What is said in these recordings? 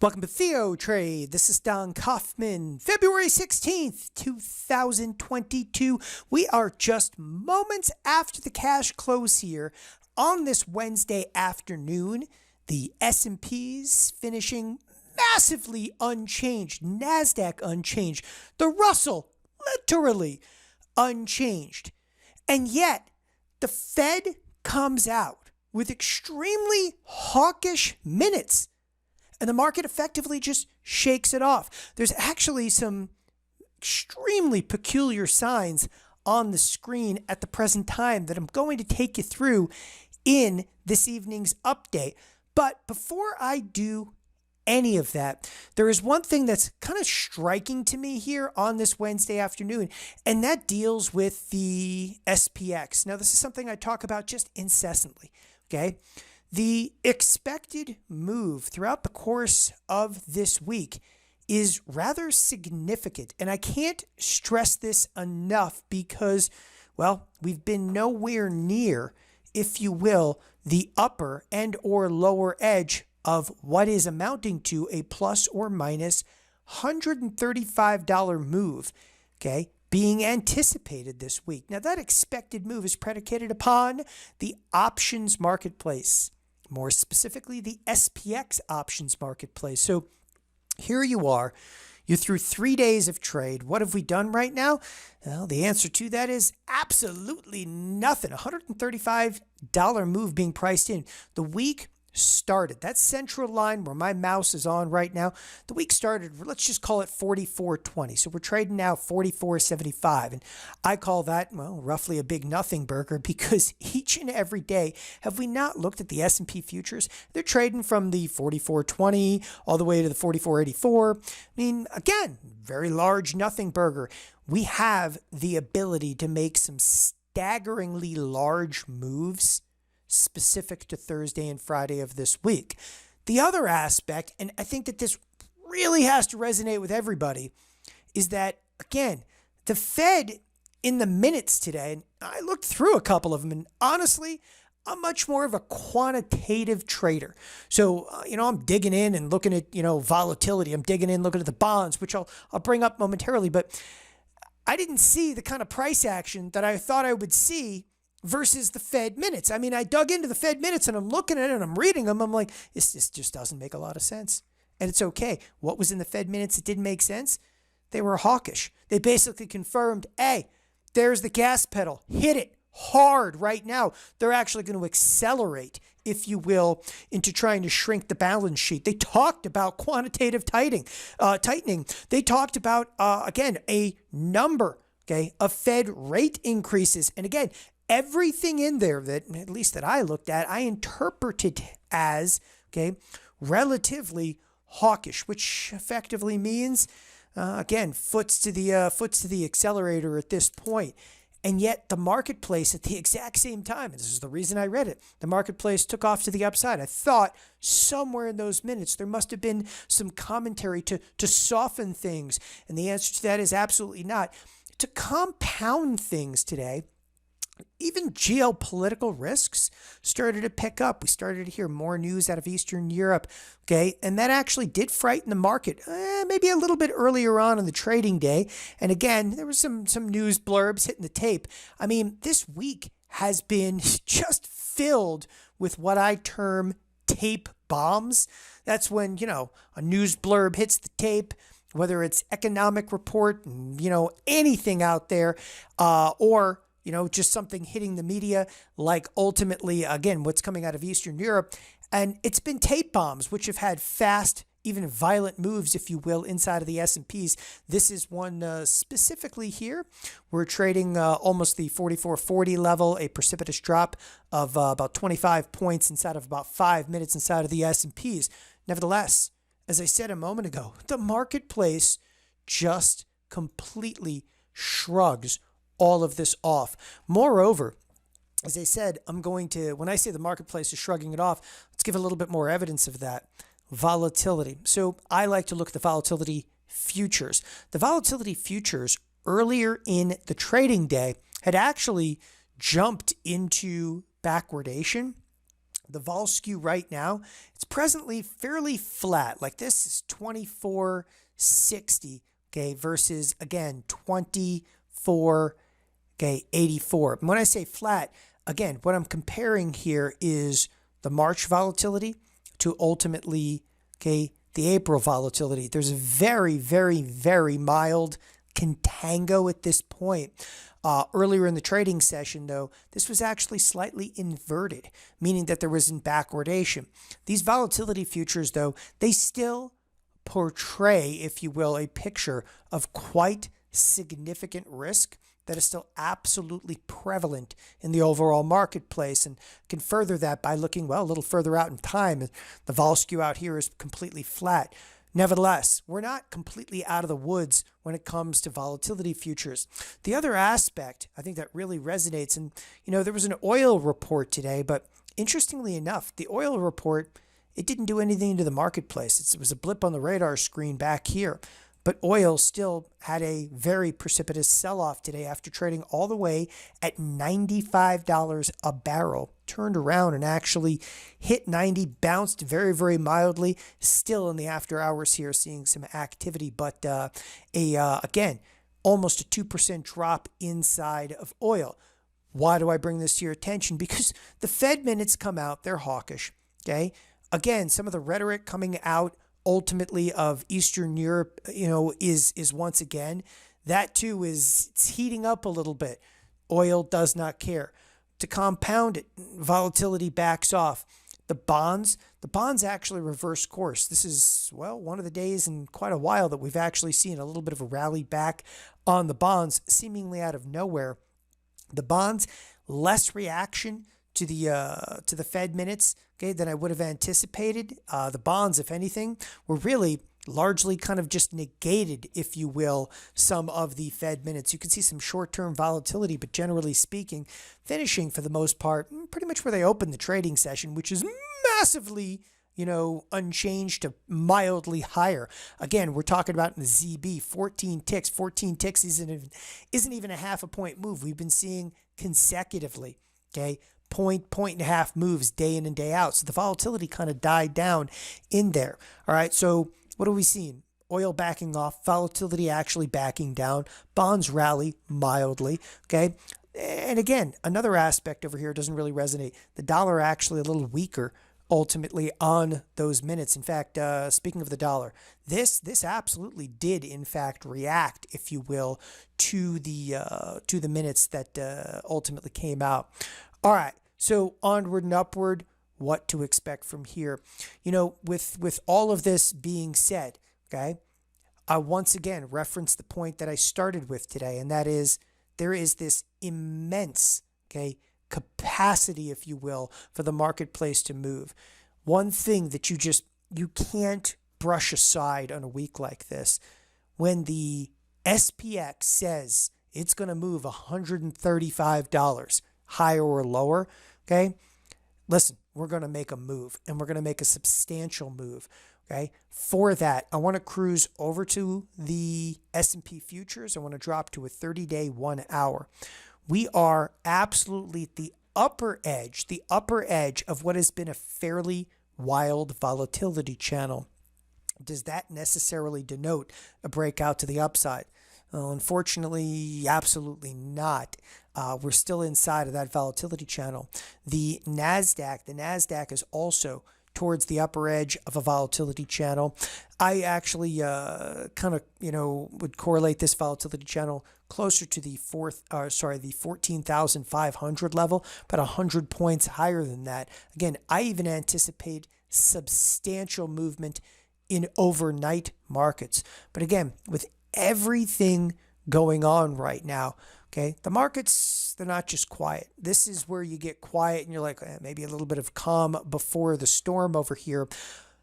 Welcome to TheoTrade. This is Don Kaufman. February 16th, 2022. We are just moments after the cash close here on this Wednesday afternoon. The S&Ps finishing massively unchanged. Nasdaq unchanged. The Russell literally unchanged. And yet, the Fed comes out with extremely hawkish minutes. And the market effectively just shakes it off. There's actually some extremely peculiar signs on the screen at the present time that I'm going to take you through in this evening's update. But before I do any of that, there is one thing that's kind of striking to me here on this Wednesday afternoon, and that deals with the SPX. Now, this is something I talk about just incessantly, okay? The expected move throughout the course of this week is rather significant. And I can't stress this enough because, well, we've been nowhere near, if you will, the upper and or lower edge of what is amounting to a plus or minus $135 move, okay, being anticipated this week. Now, that expected move is predicated upon the options marketplace. More specifically, the SPX options marketplace. So here you are. You're through 3 days of trade. What have we done right now? Well, the answer to that is absolutely nothing. $135 move being priced in. The week started. That central line where my mouse is on right now, the week started, let's just call it 44.20. So we're trading now 44.75. And I call that, well, roughly a big nothing burger because each and every day, have we not looked at the S&P futures? They're trading from the 44.20 all the way to the 44.84. I mean, again, very large nothing burger. We have the ability to make some staggeringly large moves specific to Thursday and Friday of this week. The other aspect, and I think that this really has to resonate with everybody, is that, again, the Fed in the minutes today, and I looked through a couple of them, and honestly, I'm much more of a quantitative trader. So, I'm digging in and looking at, volatility. I'm digging in, looking at the bonds, which I'll bring up momentarily, but I didn't see the kind of price action that I thought I would see versus the Fed minutes. I mean, I dug into the Fed minutes and I'm looking at it and I'm reading them. I'm like, this just doesn't make a lot of sense. And it's okay. What was in the Fed minutes that didn't make sense? They were hawkish. They basically confirmed, hey, there's the gas pedal. Hit it hard right now. They're actually going to accelerate, if you will, into trying to shrink the balance sheet. They talked about quantitative tightening. They talked about, again, a number, okay, of Fed rate increases. And again, everything in there that, at least that I looked at, I interpreted as, okay, relatively hawkish, which effectively means, again, foots to the accelerator at this point. And yet the marketplace at the exact same time, and this is the reason I read it, the marketplace took off to the upside. I thought somewhere in those minutes there must have been some commentary to soften things. And the answer to that is absolutely not. To compound things today, even geopolitical risks started to pick up. We started to hear more news out of Eastern Europe, okay? And that actually did frighten the market, maybe a little bit earlier on in the trading day. And again, there was some news blurbs hitting the tape. I mean, this week has been just filled with what I term tape bombs. That's when, a news blurb hits the tape, whether it's economic report, anything out there, or just something hitting the media, like ultimately, again, what's coming out of Eastern Europe. And it's been tape bombs, which have had fast, even violent moves, if you will, inside of the S&Ps. This is one specifically here. We're trading almost the 44.40 level, a precipitous drop of about 25 points inside of about 5 minutes inside of the S&Ps. Nevertheless, as I said a moment ago, the marketplace just completely shrugs all of this off. Moreover, as I said, when I say the marketplace is shrugging it off, let's give a little bit more evidence of that. Volatility. So I like to look at the volatility futures. The volatility futures earlier in the trading day had actually jumped into backwardation The vol skew right now, it's presently fairly flat. Like this is 2460, okay, versus again 24, okay, 84. And when I say flat, again, what I'm comparing here is the March volatility to ultimately, okay, the April volatility. There's a very, very, very mild contango at this point. Earlier in the trading session, though, this was actually slightly inverted, meaning that there was in backwardation. These volatility futures, though, they still portray, if you will, a picture of quite significant risk that is still absolutely prevalent in the overall marketplace, and can further that by looking, well, a little further out in time. The vol skew out here is completely flat. Nevertheless, we're not completely out of the woods when it comes to volatility futures. The other aspect I think that really resonates, and there was an oil report today, but interestingly enough, the oil report, it didn't do anything to the marketplace. It was a blip on the radar screen back here. But oil still had a very precipitous sell-off today after trading all the way at $95 a barrel. Turned around and actually hit 90, bounced very, very mildly. Still in the after hours here seeing some activity, but again, almost a 2% drop inside of oil. Why do I bring this to your attention? Because the Fed minutes come out, they're hawkish, okay? Again, some of the rhetoric coming out ultimately of Eastern Europe, is once again, that too it's heating up a little bit. Oil does not care. To compound it, volatility backs off. The bonds actually reverse course. This is, well, one of the days in quite a while that we've actually seen a little bit of a rally back on the bonds, seemingly out of nowhere. The bonds, less reaction to the Fed minutes, okay, than I would have anticipated. The bonds, if anything, were really largely kind of just negated, if you will, some of the Fed minutes. You can see some short-term volatility, but generally speaking, finishing for the most part pretty much where they opened the trading session, which is massively, unchanged to mildly higher. Again, we're talking about in the ZB, 14 ticks. 14 ticks isn't even a half a point move. We've been seeing consecutively, okay, point and a half moves day in and day out. So the volatility kind of died down in there. All right. So what are we seeing? Oil backing off, volatility actually backing down, bonds rally mildly. Okay. And again, another aspect over here doesn't really resonate. The dollar actually a little weaker ultimately on those minutes. In fact, speaking of the dollar, this absolutely did in fact react, if you will, to the minutes that ultimately came out. All right. So onward and upward, what to expect from here. With all of this being said, okay, I once again reference the point that I started with today, and that is there is this immense, okay, capacity, if you will, for the marketplace to move. One thing that you can't brush aside on a week like this, when the SPX says it's going to move $135 higher or lower, okay, listen, we're going to make a move, and we're going to make a substantial move. Okay. For that, I want to cruise over to the S&P futures. I want to drop to a 30-day 1 hour. We are absolutely at the upper edge of what has been a fairly wild volatility channel. Does that necessarily denote a breakout to the upside? Well, unfortunately, absolutely not. We're still inside of that volatility channel. The Nasdaq is also towards the upper edge of a volatility channel. I actually would correlate this volatility channel closer to the 14,500 level, about 100 points higher than that. Again, I even anticipate substantial movement in overnight markets. But again, with everything going on right now, okay, the markets, they're not just quiet. This is where you get quiet and you're like, maybe a little bit of calm before the storm over here.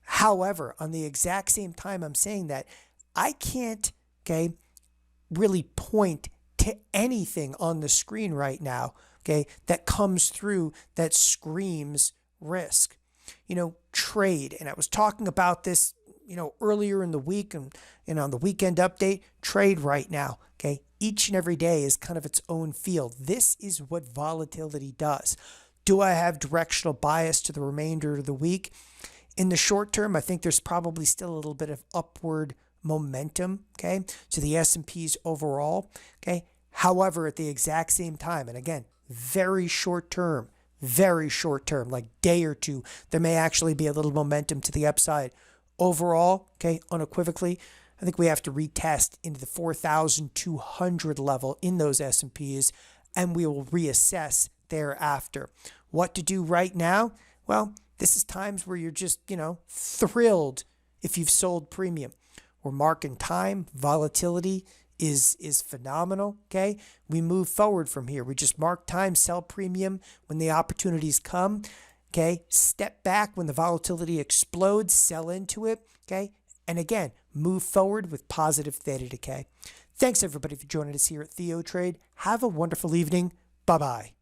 However, on the exact same time I'm saying that, I can't, okay, really point to anything on the screen right now, okay, that comes through that screams risk. Trade, and I was talking about this, earlier in the week and on the weekend update, trade right now, okay, each and every day is kind of its own field. This is what volatility does. Do I have directional bias to the remainder of the week? In the short term, I think there's probably still a little bit of upward momentum, okay, to the S&Ps overall, okay? However, at the exact same time, and again, very short term, like day or two, there may actually be a little momentum to the upside. Overall, okay, unequivocally, I think we have to retest into the 4,200 level in those S&Ps, and we will reassess thereafter. What to do right now? Well, this is times where you're just, thrilled if you've sold premium. We're marking time. Volatility is phenomenal, okay? We move forward from here. We just mark time, sell premium when the opportunities come, okay? Step back when the volatility explodes, sell into it, okay? And again, move forward with positive theta decay. Thanks everybody for joining us here at TheoTrade. Have a wonderful evening. Bye-bye.